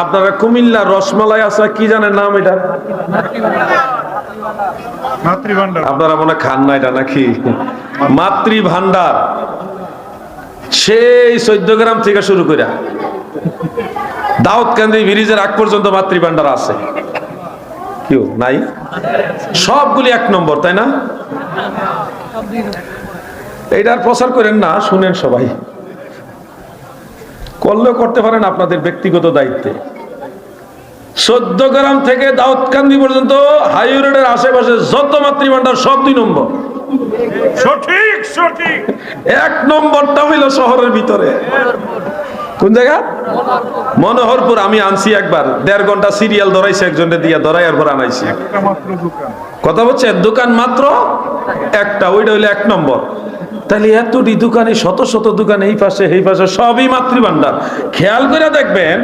আপনারা কুমিল্লার রসমালাই আছে কি জানেন নাম এটা? আপনারা মনে খান না এটা নাকি? মাতৃ ভান্ডার সেই 14 গ্রাম থেকে শুরু করে দাউদকান্দি ব্রিজের আগ পর্যন্ত মাতৃ ভান্ডার আছে। কেউ নাই? সবগুলি 1 নম্বর, তাই না? এইটার প্রচার করেন না, শুনেন সবাই, করলেও করতে পারেন আপনাদের ব্যক্তিগত দায়িত্বে। 14 গ্রাম থেকে দাউদকান্দি পর্যন্ত হাই রোডের আশেপাশে যত মাতৃ ভান্ডার সব 2 নম্বর। সঠিক সঠিক। 1 নম্বরটা হইল শহরের ভিতরে। কোন জায়গা? মনোহরপুর। আমি আনছি একবার, 1.5 ঘন্টা সিরিয়াল ধরাইছে, একজনের দিয়া ধরাই আর পর আনাইছি। কথা বলছে দোকান মাত্র একটা, ওইটা হইলো 1 নম্বর। তাহলে এতটি দোকানে, শত শত দোকান এই পাশে এই পাশে সবই মাতৃ ভান্ডার। খেয়াল করে দেখবেন